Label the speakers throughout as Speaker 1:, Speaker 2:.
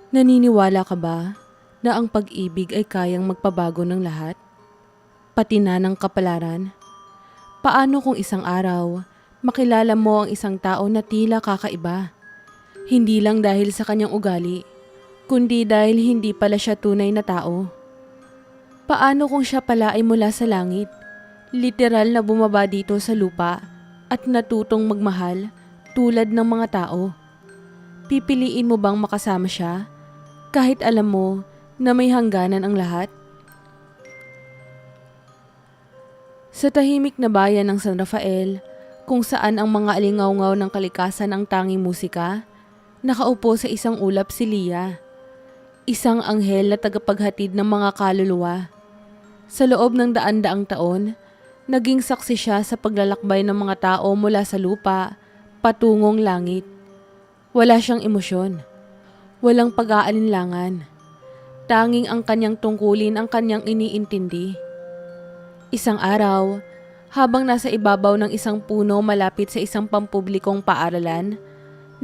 Speaker 1: Naniniwala ka ba na ang pag-ibig ay kayang magpabago ng lahat? Pati na ng kapalaran? Paano kung isang araw, makilala mo ang isang tao na tila kakaiba? Hindi lang dahil sa kanyang ugali, kundi dahil hindi pala siya tunay na tao. Paano kung siya pala ay mula sa langit, literal na bumaba dito sa lupa at natutong magmahal tulad ng mga tao? Pipiliin mo bang makasama siya kahit alam mo na may hangganan ang lahat? Sa tahimik na bayan ng San Rafael, kung saan ang mga alingawngaw ng kalikasan ang tanging musika, nakaupo sa isang ulap si Lia, isang anghel na tagapaghatid ng mga kaluluwa. Sa loob ng daan-daang taon, naging saksi siya sa paglalakbay ng mga tao mula sa lupa patungong langit. Wala siyang emosyon, walang pag-aalinlangan. Tanging ang kanyang tungkulin ang kanyang iniintindi. Isang araw, habang nasa ibabaw ng isang puno malapit sa isang pampublikong paaralan,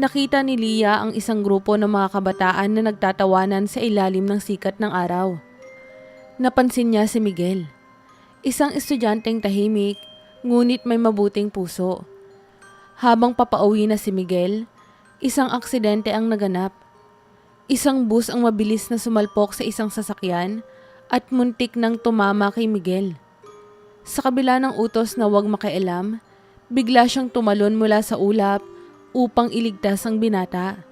Speaker 1: nakita ni Lia ang isang grupo ng mga kabataan na nagtatawanan sa ilalim ng sikat ng araw. Napansin niya si Miguel, isang estudyanteng tahimik, ngunit may mabuting puso. Habang papauwi na si Miguel, isang aksidente ang naganap. Isang bus ang mabilis na sumalpok sa isang sasakyan at muntik nang tumama kay Miguel. Sa kabila ng utos na huwag makialam, bigla siyang tumalon mula sa ulap upang iligtas ang binata.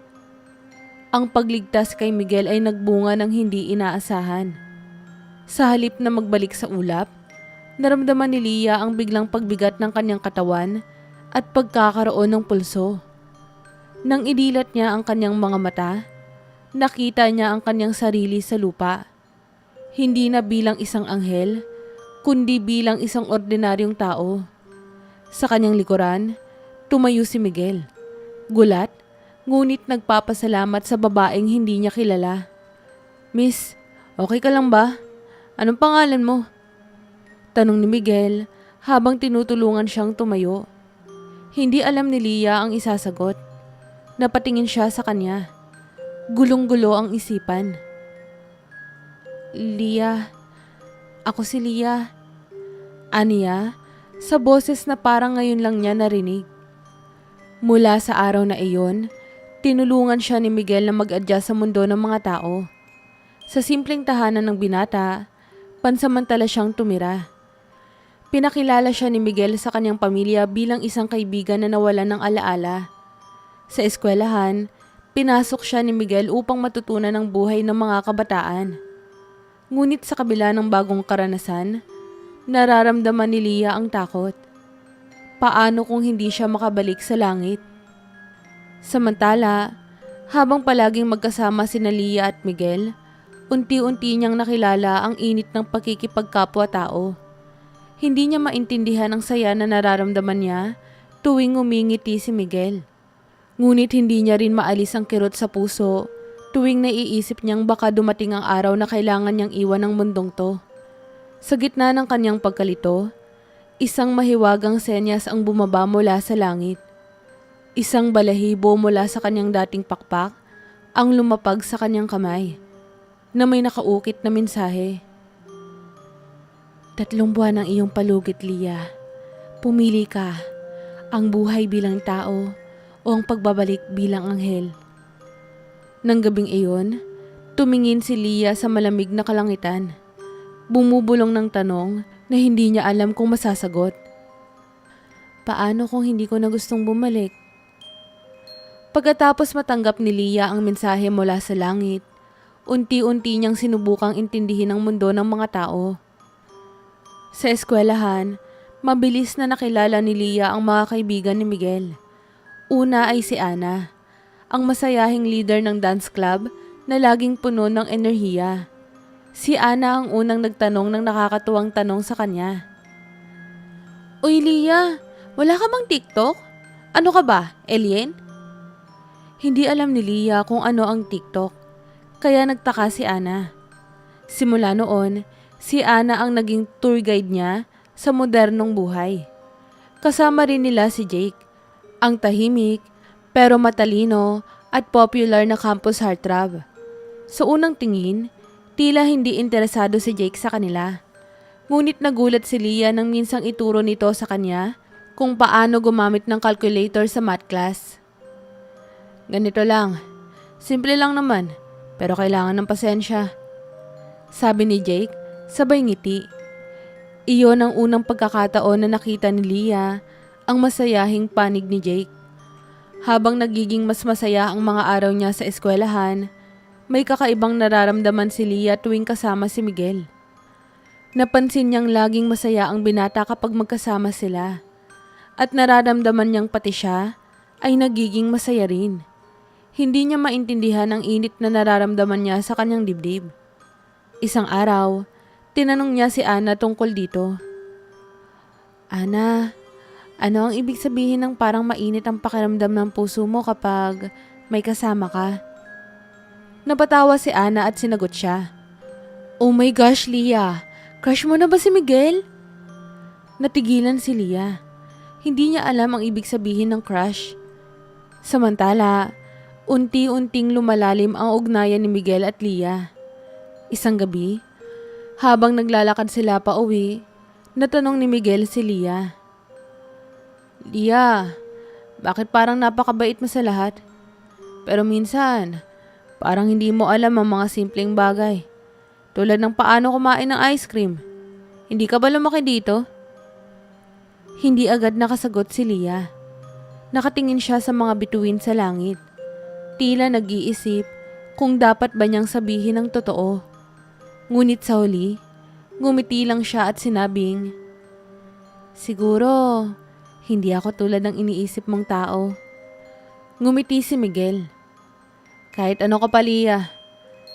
Speaker 1: Ang pagligtas kay Miguel ay nagbunga ng hindi inaasahan. Sa halip na magbalik sa ulap, naramdaman ni Lia ang biglang pagbigat ng kanyang katawan at pagkakaroon ng pulso. Nang idilat niya ang kanyang mga mata, nakita niya ang kanyang sarili sa lupa. Hindi na bilang isang anghel, kundi bilang isang ordinaryong tao. Sa kanyang likuran, tumayo si Miguel. Gulat, ngunit nagpapasalamat sa babaeng hindi niya kilala. "Miss, okay ka lang ba? Anong pangalan mo?" tanong ni Miguel habang tinutulungan siyang tumayo. Hindi alam ni Lia ang isasagot. Napatingin siya sa kanya. Gulong-gulo ang isipan. "Lia, ako si Lia." Aniya, sa boses na parang ngayon lang niya narinig. Mula sa araw na iyon, tinulungan siya ni Miguel na mag-adjust sa mundo ng mga tao. Sa simpleng tahanan ng binata, pansamantala siyang tumira. Pinakilala siya ni Miguel sa kanyang pamilya bilang isang kaibigan na nawalan ng alaala. Sa eskwelahan, pinasok siya ni Miguel upang matutunan ang buhay ng mga kabataan. Ngunit sa kabila ng bagong karanasan, nararamdaman ni Lia ang takot. Paano kung hindi siya makabalik sa langit? Samantala, habang palaging magkasama sina Lia at Miguel, unti-unti niyang nakilala ang init ng pakikipagkapwa-tao. Hindi niya maintindihan ang saya na nararamdaman niya tuwing umingiti si Miguel. Ngunit hindi niya rin maalis ang kirot sa puso tuwing naiisip niyang baka dumating ang araw na kailangan niyang iwan ang mundong to. Sa gitna ng kanyang pagkalito, isang mahiwagang senyas ang bumaba mula sa langit. Isang balahibo mula sa kanyang dating pakpak ang lumapag sa kanyang kamay na may nakaukit na mensahe. 3 buwan ang iyong palugit, Lia. Pumili ka, ang buhay bilang tao o ang pagbabalik bilang anghel. Nang gabing iyon, tumingin si Lia sa malamig na kalangitan. Bumubulong ng tanong na hindi niya alam kung masasagot. Paano kung hindi ko na gustong bumalik? Pagkatapos matanggap ni Lia ang mensahe mula sa langit, unti-unti niyang sinubukang intindihin ang mundo ng mga tao. Sa eskwelahan, mabilis na nakilala ni Lia ang mga kaibigan ni Miguel. Una ay si Ana, ang masayahing leader ng dance club na laging puno ng enerhiya. Si Ana ang unang nagtanong ng nakakatuwang tanong sa kanya. "Uy Lia, wala ka bang TikTok? Ano ka ba, alien?" Hindi alam ni Lia kung ano ang TikTok, kaya nagtaka si Ana. Simula noon, si Ana ang naging tour guide niya sa modernong buhay. Kasama rin nila si Jake, ang tahimik pero matalino at popular na campus heartthrob. Sa unang tingin, tila hindi interesado si Jake sa kanila. Ngunit nagulat si Leah nang minsang ituro nito sa kanya kung paano gumamit ng calculator sa math class. Ganito lang, simple lang naman, pero kailangan ng pasensya. Sabi ni Jake, sabay ngiti. Iyon ang unang pagkakataon na nakita ni Leah ang masayahing panig ni Jake. Habang nagiging mas masaya ang mga araw niya sa eskwelahan, may kakaibang nararamdaman si Leah tuwing kasama si Miguel. Napansin niyang laging masaya ang binata kapag magkasama sila. At nararamdaman niyang pati siya ay nagiging masaya rin. Hindi niya maintindihan ang init na nararamdaman niya sa kanyang dibdib. Isang araw, tinanong niya si Ana tungkol dito. Ana, ano ang ibig sabihin ng parang mainit ang pakiramdam ng puso mo kapag may kasama ka? Napatawa si Ana at sinagot siya. Oh my gosh, Leah! Crush mo na ba si Miguel? Natigilan si Leah. Hindi niya alam ang ibig sabihin ng crush. Samantala, unti-unting lumalalim ang ugnayan ni Miguel at Leah. Isang gabi, habang naglalakad sila pa uwi, natanong ni Miguel si Leah. Leah, bakit parang napakabait mo sa lahat? Pero minsan, parang hindi mo alam ang mga simpleng bagay. Tulad ng paano kumain ng ice cream. Hindi ka ba lumaki dito? Hindi agad nakasagot si Leah. Nakatingin siya sa mga bituin sa langit. Tila nag-iisip kung dapat ba niyang sabihin ang totoo. Ngunit sa huli, ngumiti lang siya at sinabing, siguro, hindi ako tulad ng iniisip mong tao. Ngumiti si Miguel. Kahit ano ka pa, Leah,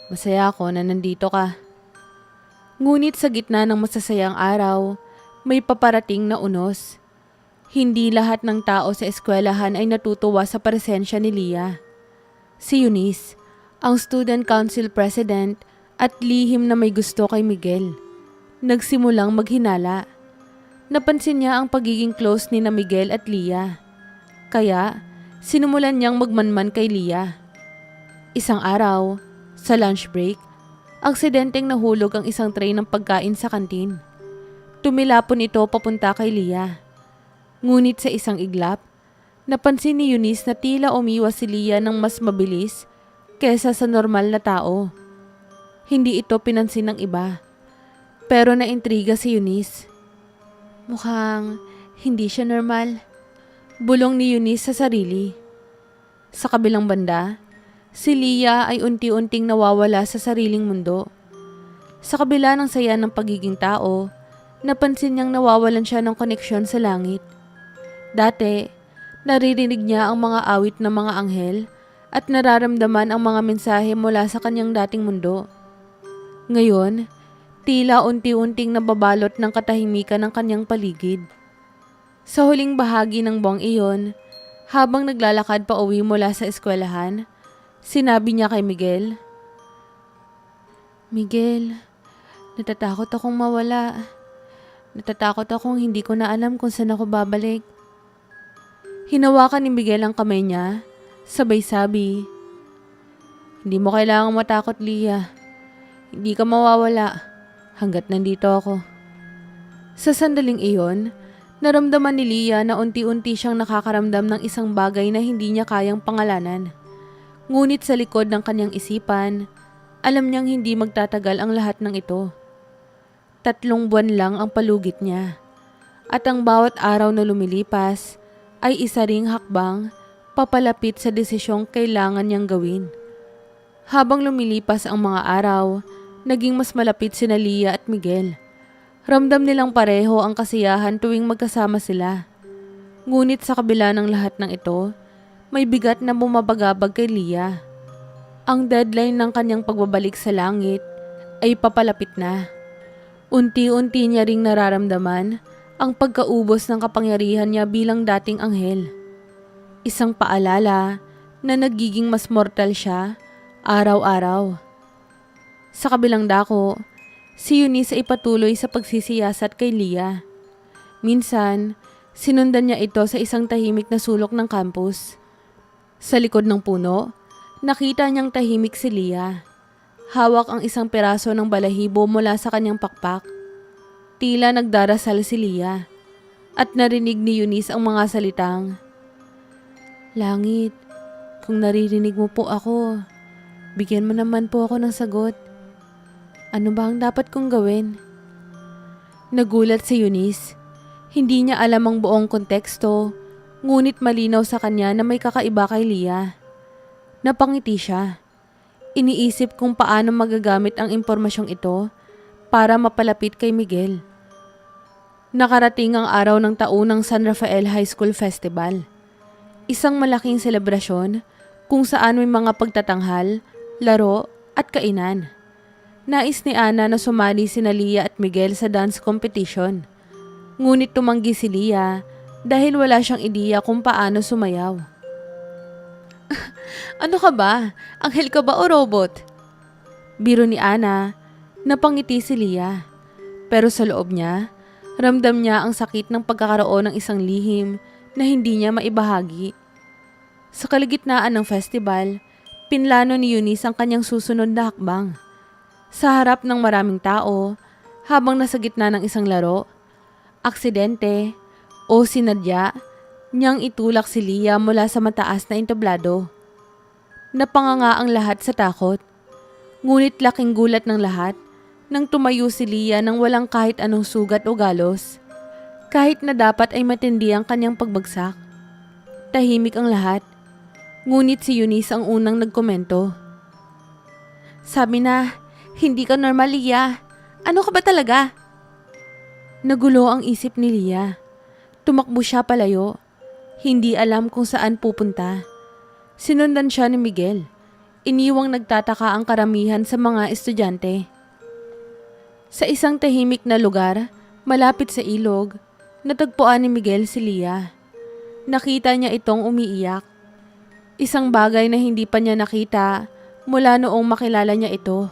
Speaker 1: masaya ako na nandito ka. Ngunit sa gitna ng masasayang araw, may paparating na unos. Hindi lahat ng tao sa eskwelahan ay natutuwa sa presensya ni Leah. Si Eunice, ang student council president at lihim na may gusto kay Miguel, nagsimulang maghinala. Napansin niya ang pagiging close ni na Miguel at Leah. Kaya, sinumulan niyang magmanman kay Leah. Isang araw, sa lunch break, aksidenteng nahulog ang isang tray ng pagkain sa kantin. Tumilapon ito papunta kay Leah. Ngunit sa isang iglap, napansin ni Eunice na tila umiwas si Leah ng mas mabilis kesa sa normal na tao. Hindi ito pinansin ng iba, pero naintriga si Eunice. Mukhang hindi siya normal. Bulong ni Eunice sa sarili. Sa kabilang banda, si Leah ay unti-unting nawawala sa sariling mundo. Sa kabila ng saya ng pagiging tao, napansin niyang nawawalan siya ng koneksyon sa langit. Dati, naririnig niya ang mga awit ng mga anghel at nararamdaman ang mga mensahe mula sa kanyang dating mundo. Ngayon, tila unti-unting nababalot ng katahimikan ng kanyang paligid. Sa huling bahagi ng buwang iyon, habang naglalakad pa uwi mula sa eskwelahan, sinabi niya kay Miguel, Miguel, natatakot akong mawala. Natatakot akong hindi ko na alam kung saan ako babalik. Hinawakan ni Miguel ang kamay niya, sabay sabi, hindi mo kailangang matakot, Leah. Hindi ka mawawala hanggat nandito ako. Sa sandaling iyon, naramdaman ni Leah na unti-unti siyang nakakaramdam ng isang bagay na hindi niya kayang pangalanan. Ngunit sa likod ng kanyang isipan, alam niyang hindi magtatagal ang lahat ng ito. 3 buwan lang ang palugit niya. At ang bawat araw na lumilipas ay isa ring hakbang papalapit sa desisyong kailangan niyang gawin. Habang lumilipas ang mga araw, naging mas malapit sina Leah at Miguel. Ramdam nilang pareho ang kasiyahan tuwing magkasama sila. Ngunit sa kabila ng lahat ng ito, may bigat na bumabagabag kay Leah. Ang deadline ng kanyang pagbabalik sa langit ay papalapit na. Unti-unti niya ring nararamdaman ang pagkaubos ng kapangyarihan niya bilang dating anghel. Isang paalala na nagiging mas mortal siya araw-araw. Sa kabilang dako, si Eunice ay patuloy sa pagsisiyasat kay Leah. Minsan, sinundan niya ito sa isang tahimik na sulok ng campus. Sa likod ng puno, nakita niyang tahimik si Leah. Hawak ang isang piraso ng balahibo mula sa kanyang pakpak. Tila nagdarasal si Leah at narinig ni Eunice ang mga salitang, "Langit, kung naririnig mo po ako, bigyan mo naman po ako ng sagot. Ano ba ang dapat kong gawin?" Nagulat si Eunice. Hindi niya alam ang buong konteksto, ngunit malinaw sa kanya na may kakaiba kay Leah. Napangiti siya. Iniisip kung paano magagamit ang impormasyong ito para mapalapit kay Miguel. Nakarating ang araw ng taunang San Rafael High School Festival. Isang malaking selebrasyon kung saan may mga pagtatanghal, laro at kainan. Nais ni Ana na sumali sina Leah at Miguel sa dance competition. Ngunit tumanggi si Leah dahil wala siyang ideya kung paano sumayaw. "Ano ka ba? Anghel ka ba o robot?" Biro ni Ana. Napangiti si Leah. Pero sa loob niya, ramdam niya ang sakit ng pagkakaroon ng isang lihim na hindi niya maibahagi. Sa kalagitnaan ng festival, pinlano ni Eunice ang kanyang susunod na hakbang. Sa harap ng maraming tao, habang nasa gitna ng isang laro, aksidente o sinadya niyang itulak si Leah mula sa mataas na entablado. Napanganga ang lahat sa takot. Ngunit laking gulat ng lahat nang tumayo si Leah nang walang kahit anong sugat o galos. Kahit na dapat ay matindi ang kanyang pagbagsak. Tahimik ang lahat. Ngunit si Eunice ang unang nagkomento. "Sabi na, hindi ka normal, Leah. Ano ka ba talaga?" Nagulo ang isip ni Leah. Tumakbo siya palayo. Hindi alam kung saan pupunta. Sinundan siya ni Miguel. Iniwang nagtataka ang karamihan sa mga estudyante. Sa isang tahimik na lugar, malapit sa ilog, natagpuan ni Miguel si Leah. Nakita niya itong umiiyak. Isang bagay na hindi pa niya nakita mula noong makilala niya ito.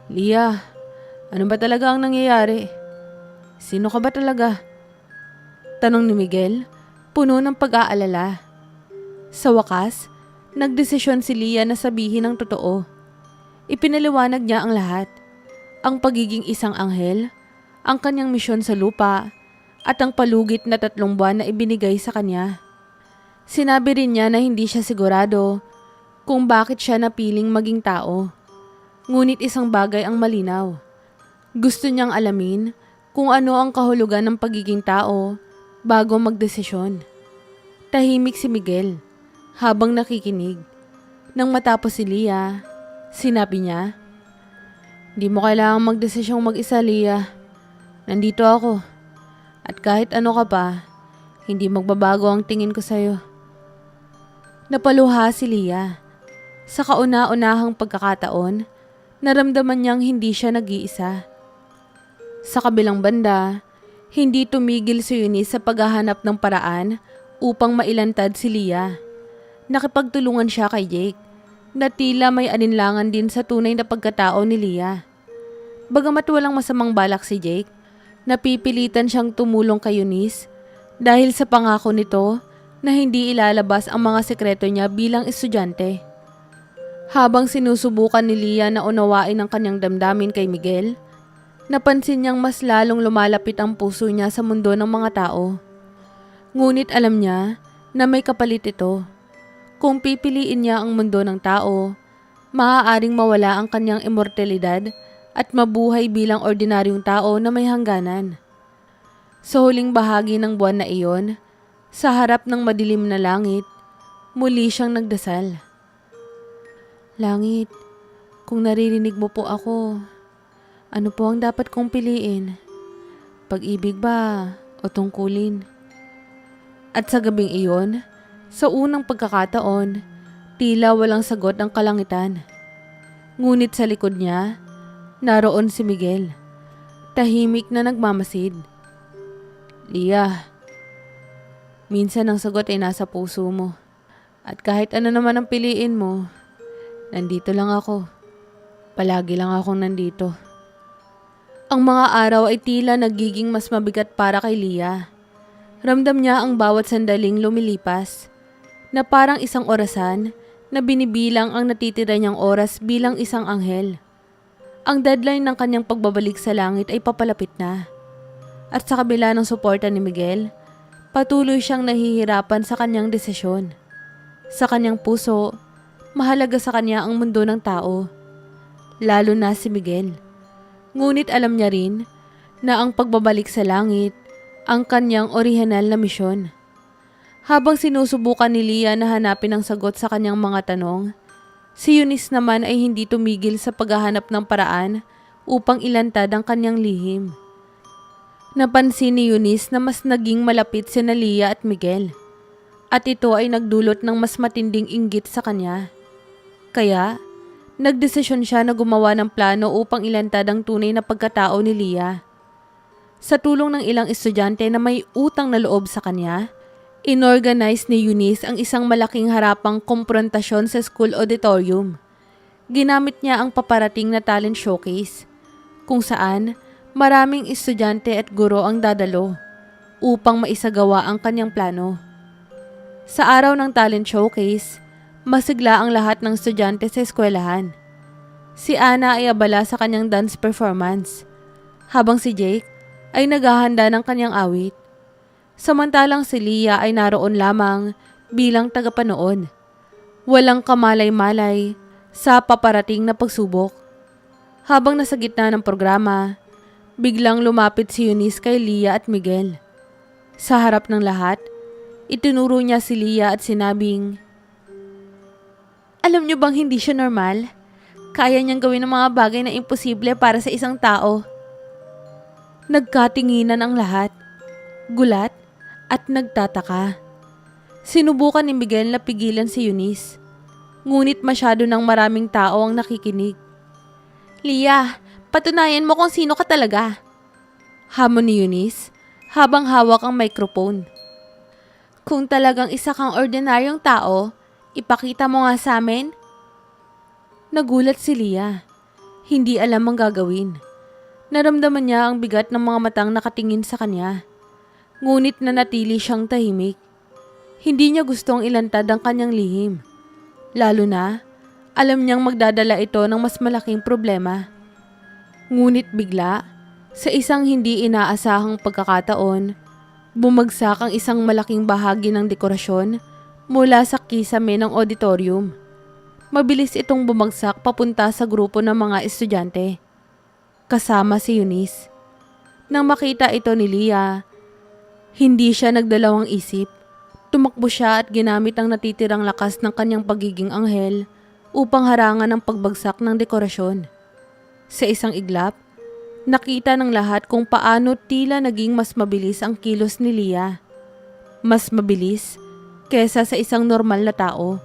Speaker 1: "Leah, ano ba talaga ang nangyayari? Sino ka ba talaga?" Tanong ni Miguel, puno ng pag-aalala. Sa wakas, nagdesisyon si Leah na sabihin ang totoo. Ipinaliwanag niya ang lahat. Ang pagiging isang anghel, ang kanyang misyon sa lupa, at ang palugit na 3 buwan na ibinigay sa kanya. Sinabi rin niya na hindi siya sigurado kung bakit siya napiling maging tao. Ngunit isang bagay ang malinaw. Gusto niyang alamin kung ano ang kahulugan ng pagiging tao bago magdesisyon. Tahimik si Miguel habang nakikinig. Nang matapos si Leah, sinabi niya, "Di mo kailangang magdesisyong mag-isa, Leah. Nandito ako. At kahit ano ka pa, hindi magbabago ang tingin ko sa'yo." Napaluha si Leah. Sa kauna-unahang pagkakataon, naramdaman niyang hindi siya nag-iisa. Sa kabilang banda, hindi tumigil si Eunice sa paghahanap ng paraan upang mailantad si Leah. Nakipagtulungan siya kay Jake, na tila may alinlangan din sa tunay na pagkatao ni Leah. Bagamat walang masamang balak si Jake, napipilitan siyang tumulong kay Eunice dahil sa pangako nito na hindi ilalabas ang mga sekreto niya bilang estudyante. Habang sinusubukan ni Leah na unawain ang kanyang damdamin kay Miguel, napansin niyang mas lalong lumalapit ang puso niya sa mundo ng mga tao. Ngunit alam niya na may kapalit ito. Kung pipiliin niya ang mundo ng tao, maaaring mawala ang kanyang immortalidad at mabuhay bilang ordinaryong tao na may hangganan. Sa huling bahagi ng buwan na iyon, sa harap ng madilim na langit, muli siyang nagdasal. "Langit, kung naririnig mo po ako, ano po ang dapat kong piliin? Pag-ibig ba o tungkulin?" At sa gabing iyon, sa unang pagkakataon, tila walang sagot ang kalangitan. Ngunit sa likod niya, naroon si Miguel, tahimik na nagmamasid. "Leah, minsan ang sagot ay nasa puso mo. At kahit ano naman ang piliin mo, nandito lang ako. Palagi lang akong nandito." Ang mga araw ay tila nagiging mas mabigat para kay Leah. Ramdam niya ang bawat sandaling lumilipas, na parang isang orasan na binibilang ang natitira niyang oras bilang isang anghel. Ang deadline ng kanyang pagbabalik sa langit ay papalapit na. At sa kabila ng suporta ni Miguel, patuloy siyang nahihirapan sa kanyang desisyon. Sa kanyang puso, mahalaga sa kanya ang mundo ng tao, lalo na si Miguel. Ngunit alam niya rin na ang pagbabalik sa langit ang kanyang orihinal na misyon. Habang sinusubukan ni Leah na hanapin ang sagot sa kanyang mga tanong, si Eunice naman ay hindi tumigil sa paghahanap ng paraan upang ilantad ang kanyang lihim. Napansin ni Eunice na mas naging malapit sina Leah at Miguel, at ito ay nagdulot ng mas matinding inggit sa kanya. Kaya, nagdesisyon siya na gumawa ng plano upang ilantad ang tunay na pagkatao ni Leah. Sa tulong ng ilang estudyante na may utang na loob sa kanya, inorganize ni Eunice ang isang malaking harapang komprontasyon sa school auditorium. Ginamit niya ang paparating na talent showcase, kung saan maraming estudyante at guro ang dadalo upang maisagawa ang kanyang plano. Sa araw ng talent showcase, masigla ang lahat ng estudyante sa eskwelahan. Si Anna ay abala sa kanyang dance performance, habang si Jake ay naghahanda ng kanyang awit. Samantalang si Leah ay naroon lamang bilang tagapanood. Walang kamalay-malay sa paparating na pagsubok. Habang nasa gitna ng programa, biglang lumapit si Eunice kay Leah at Miguel. Sa harap ng lahat, itinuro niya si Leah at sinabing, "Alam niyo bang hindi siya normal? Kaya niyang gawin ang mga bagay na imposible para sa isang tao." Nagkatinginan ang lahat, gulat at nagtataka. Sinubukan ni Miguel na pigilan si Eunice, ngunit masyado ng maraming tao ang nakikinig. "Leah, patunayan mo kung sino ka talaga," hamon ni Eunice habang hawak ang microphone. "Kung talagang isa kang ordinaryong tao, ipakita mo nga sa amin." Nagulat si Leah. Hindi alam ang gagawin. Naramdaman niya ang bigat ng mga matang nakatingin sa kanya. Ngunit nanatili siyang tahimik. Hindi niya gustong ilantad ang kanyang lihim. Lalo na, alam niyang magdadala ito ng mas malaking problema. Ngunit bigla, sa isang hindi inaasahang pagkakataon, bumagsak ang isang malaking bahagi ng dekorasyon mula sa kisame ng auditorium. Mabilis itong bumagsak papunta sa grupo ng mga estudyante, kasama si Eunice. Nang makita ito ni Leah, hindi siya nagdalawang isip. Tumakbo siya at ginamit ang natitirang lakas ng kanyang pagiging anghel upang harangan ang pagbagsak ng dekorasyon. Sa isang iglap, nakita ng lahat kung paano tila naging mas mabilis ang kilos ni Leah. Mas mabilis kesa sa isang normal na tao.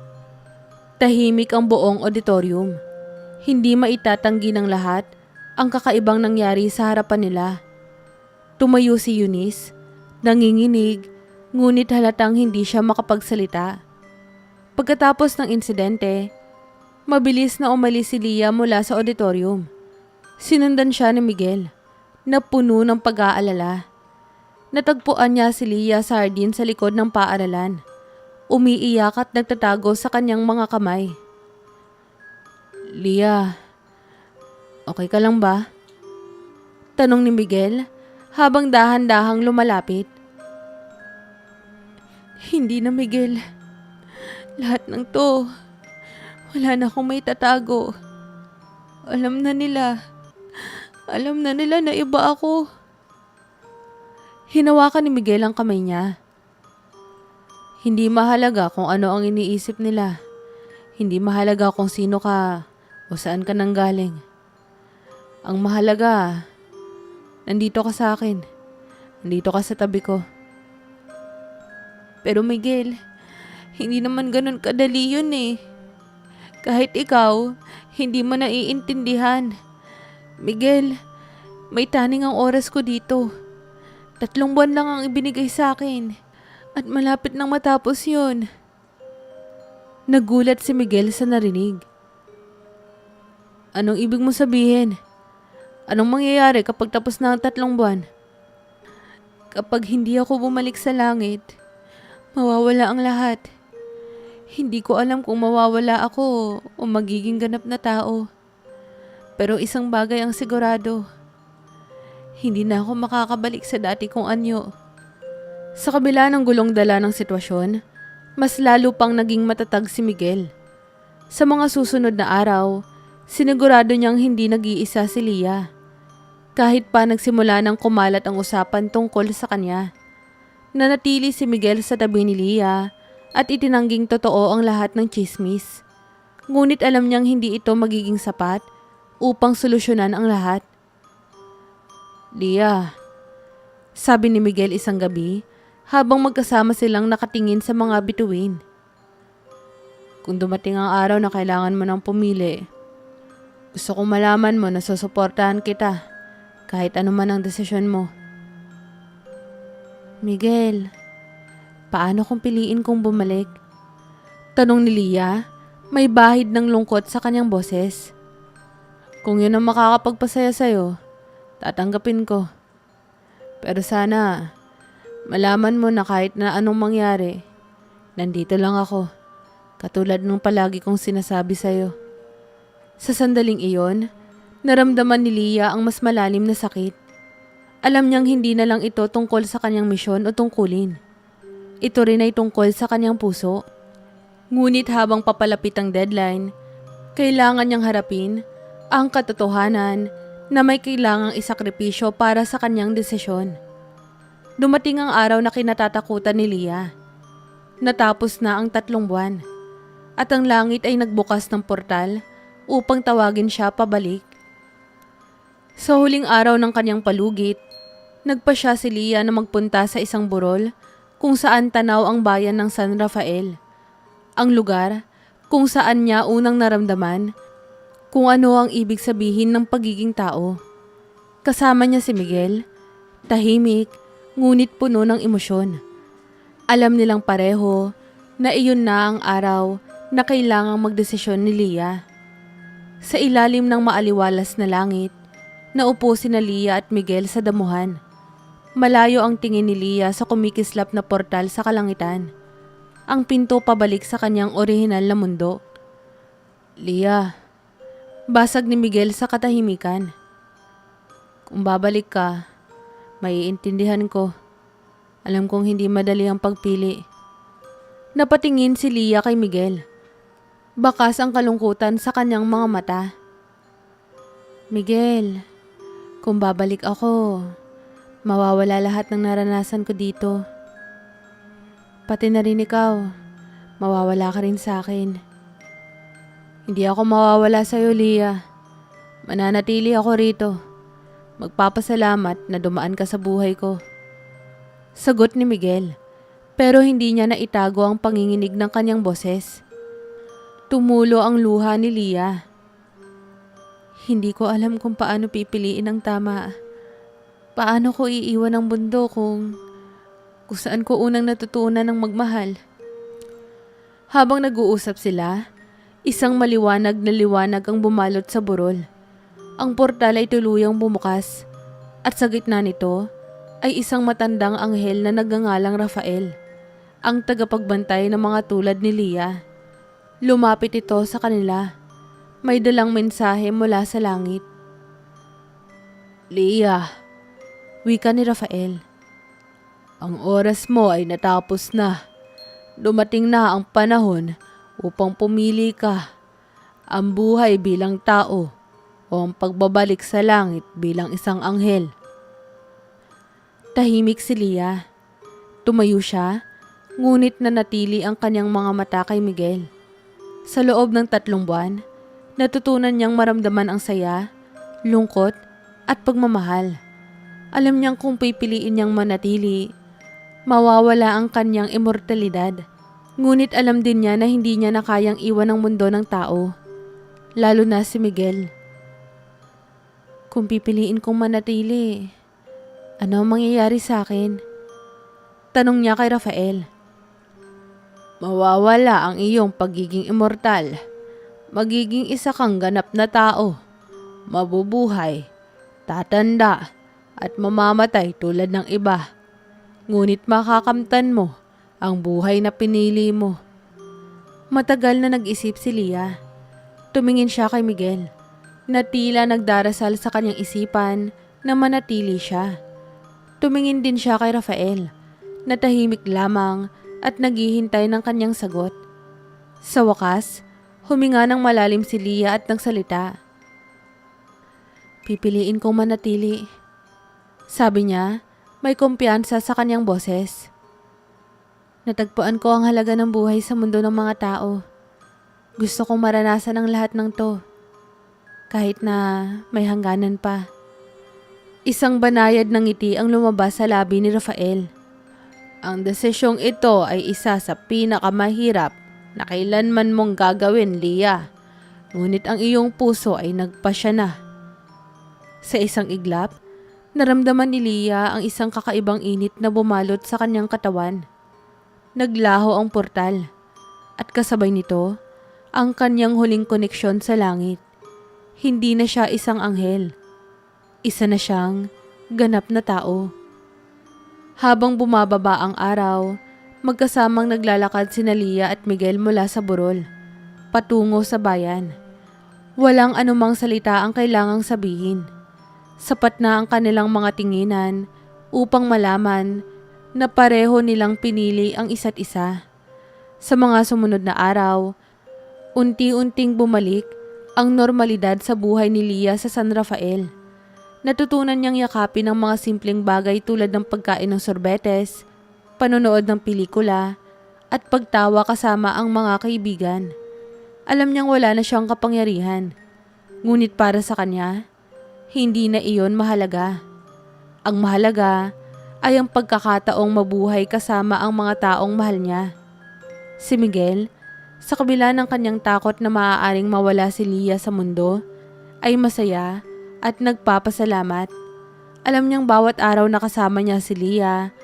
Speaker 1: Tahimik ang buong auditorium. Hindi maitatanggi ng lahat ang kakaibang nangyari sa harapan nila. Tumayo si Eunice, nanginginig, ngunit halatang hindi siya makapagsalita. Pagkatapos ng insidente, mabilis na umalis si Leah mula sa auditorium. Sinundan siya ni Miguel, na puno ng pag-aalala. Natagpuan niya si Leah Sardin sa likod ng paaralan. Umiiyak at nagtatago sa kanyang mga kamay. "Leah, okay ka lang ba?" tanong ni Miguel habang dahan-dahang lumalapit. "Hindi na, Miguel. Lahat ng to, wala na akong may tatago. Alam na nila na iba ako." Hinawakan ni Miguel ang kamay niya. "Hindi mahalaga kung ano ang iniisip nila. Hindi mahalaga kung sino ka o saan ka nanggaling. Ang mahalaga, nandito ka sa akin. Nandito ka sa tabi ko." "Pero Miguel, hindi naman ganun kadali yun eh. Kahit ikaw, hindi mo naiintindihan. Miguel, may taning ang oras ko dito. 3 buwan lang ang ibinigay sa akin. At malapit nang matapos yun." Nagulat si Miguel sa narinig. "Anong ibig mo sabihin? Anong mangyayari kapag tapos na ang 3 buwan?" "Kapag hindi ako bumalik sa langit, mawawala ang lahat. Hindi ko alam kung mawawala ako o magiging ganap na tao. Pero isang bagay ang sigurado. Hindi na ako makakabalik sa dati kong anyo. Sa kabila ng gulong dala ng sitwasyon, mas lalo pang naging matatag si Miguel. Sa mga susunod na araw, sinigurado niyang hindi nag-iisa si Leah. Kahit pa nagsimula ng kumalat ang usapan tungkol sa kanya. Nanatili si Miguel sa tabi ni Leah at itinangging totoo ang lahat ng tsismis. Ngunit alam niyang hindi ito magiging sapat upang solusyonan ang lahat. Leah, sabi ni Miguel isang gabi habang magkasama silang nakatingin sa mga bituin. Kung dumating ang araw na kailangan mo ng pumili, gusto kong malaman mo na susuportahan kita kahit ano man ang desisyon mo. Miguel, paano kung piliin kong bumalik? Tanong ni Leah, may bahid ng lungkot sa kanyang boses. Kung yun ang makakapagpasaya sa'yo, tatanggapin ko. Pero sana, malaman mo na kahit na anong mangyari, nandito lang ako. Katulad ng palagi kong sinasabi sa'yo. Sa sandaling iyon, naramdaman ni Leah ang mas malalim na sakit. Alam niyang hindi na lang ito tungkol sa kanyang misyon o tungkulin. Ito rin ay tungkol sa kanyang puso. Ngunit habang papalapit ang deadline, kailangan niyang harapin ang katotohanan na may kailangang isakripisyo para sa kanyang desisyon. Dumating ang araw na kinatatakutan ni Leah. Natapos na ang 3 buwan. At ang langit ay nagbukas ng portal upang tawagin siya pabalik. Sa huling araw ng kanyang palugit, nagpasya si Leah na magpunta sa isang burol kung saan tanaw ang bayan ng San Rafael. Ang lugar kung saan niya unang naramdaman kung ano ang ibig sabihin ng pagiging tao. Kasama niya si Miguel, tahimik ngunit puno ng emosyon. Alam nilang pareho na iyon na ang araw na kailangang magdesisyon ni Leah. Sa ilalim ng maaliwalas na langit, naupo sina Leah at Miguel sa damuhan. Malayo ang tingin ni Leah sa kumikislap na portal sa kalangitan. Ang pinto pabalik sa kanyang orihinal na mundo. Leah, basag ni Miguel sa katahimikan. Kung babalik ka, maiintindihan ko. Alam kong hindi madali ang pagpili. Napatingin si Leah kay Miguel. Bakas ang kalungkutan sa kanyang mga mata. Miguel, kung babalik ako, mawawala lahat ng naranasan ko dito. Pati na rin ikaw, mawawala ka rin sa akin. Hindi ako mawawala sa iyo, Leah. Mananatili ako rito. Magpapasalamat na dumaan ka sa buhay ko. Sagot ni Miguel, pero hindi niya naitago ang panginginig ng kanyang boses. Tumulo ang luha ni Leah. Hindi ko alam kung paano pipiliin ang tama. Paano ko iiwan ang mundo kung saan ko unang natutunan ng magmahal. Habang nag-uusap sila, isang maliwanag na liwanag ang bumalot sa burol. Ang portal ay tuluyang bumukas at sa gitna nito ay isang matandang anghel na nagngangalang Rafael, ang tagapagbantay ng mga tulad ni Leah. Lumapit ito sa kanila. May dalang mensahe mula sa langit. Leah, wika ni Rafael. Ang oras mo ay natapos na. Dumating na ang panahon upang pumili ka. Ang buhay bilang tao o ang pagbabalik sa langit bilang isang anghel. Tahimik si Leah. Tumayo siya, ngunit nanatili ang kanyang mga mata kay Miguel. Sa loob ng 3 buwan, natutunan niyang maramdaman ang saya, lungkot, at pagmamahal. Alam niyang kung pipiliin niyang manatili, mawawala ang kanyang immortalidad. Ngunit alam din niya na hindi niya na kayang iwan ang mundo ng tao, lalo na si Miguel. Kung pipiliin kong manatili, ano ang mangyayari sa akin? Tanong niya kay Rafael. Mawawala ang iyong pagiging immortal. Magiging isa kang ganap na tao. Mabubuhay, tatanda, at mamamatay tulad ng iba. Ngunit makakamtan mo ang buhay na pinili mo. Matagal na nag-isip si Lia. Tumingin siya kay Miguel, na tila nagdarasal sa kanyang isipan na manatili siya. Tumingin din siya kay Rafael, na tahimik lamang at naghihintay ng kanyang sagot. Sa wakas, huminga ng malalim si Lia at nagsalita. Pipiliin kong manatili. Sabi niya, may kumpiyansa sa kanyang boses. Natagpuan ko ang halaga ng buhay sa mundo ng mga tao. Gusto kong maranasan ang lahat ng to, kahit na may hangganan pa. Isang banayad ng ngiti ang lumabas sa labi ni Rafael. Ang desisyong ito ay isa sa pinakamahirap na kailanman mong gagawin, Lia. Ngunit ang iyong puso ay nagpasya na. Sa isang iglap, naramdaman ni Lia ang isang kakaibang init na bumalot sa kanyang katawan. Naglaho ang portal, at kasabay nito, ang kanyang huling koneksyon sa langit. Hindi na siya isang anghel. Isa na siyang ganap na tao. Habang bumababa ang araw, magkasamang naglalakad sina Lia at Miguel mula sa burol, patungo sa bayan. Walang anumang salita ang kailangang sabihin. Sapat na ang kanilang mga tinginan upang malaman na pareho nilang pinili ang isa't isa. Sa mga sumunod na araw, unti-unting bumalik ang normalidad sa buhay ni Lia sa San Rafael. Natutunan niyang yakapin ang mga simpleng bagay tulad ng pagkain ng sorbetes, panonood ng pelikula, at pagtawa kasama ang mga kaibigan. Alam niyang wala na siyang kapangyarihan. Ngunit para sa kanya, hindi na iyon mahalaga. Ang mahalaga ay ang pagkakataong mabuhay kasama ang mga taong mahal niya. Si Miguel, sa kabila ng kanyang takot na maaaring mawala si Lia sa mundo, ay masaya at nagpapasalamat. Alam niyang bawat araw na kasama niya si Lia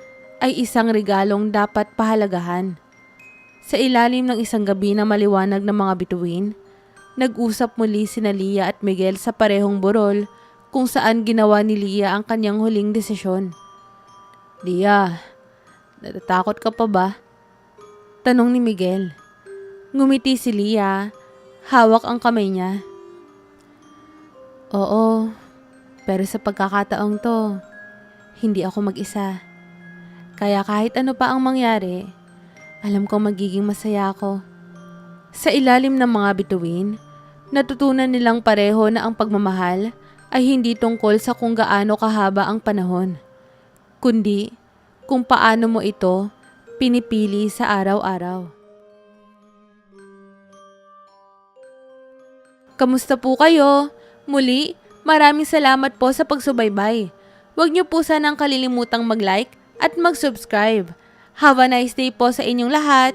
Speaker 1: ay isang regalong dapat pahalagahan. Sa ilalim ng isang gabi na maliwanag ng mga bituin, nag-usap muli sina Lia at Miguel sa parehong burol kung saan ginawa ni Lia ang kanyang huling desisyon. Lia, natatakot ka pa ba? Tanong ni Miguel. Ngumiti si Lia, hawak ang kamay niya. Oo, pero sa pagkakataong to, hindi ako mag-isa. Kaya kahit ano pa ang mangyari, alam kong magiging masaya ako. Sa ilalim ng mga bituin, natutunan nilang pareho na ang pagmamahal ay hindi tungkol sa kung gaano kahaba ang panahon, kundi kung paano mo ito pinipili sa araw-araw. Kamusta po kayo? Muli, maraming salamat po sa pagsubaybay. Huwag niyo po sanang kalilimutang mag-like at mag-subscribe. Have a nice day po sa inyong lahat!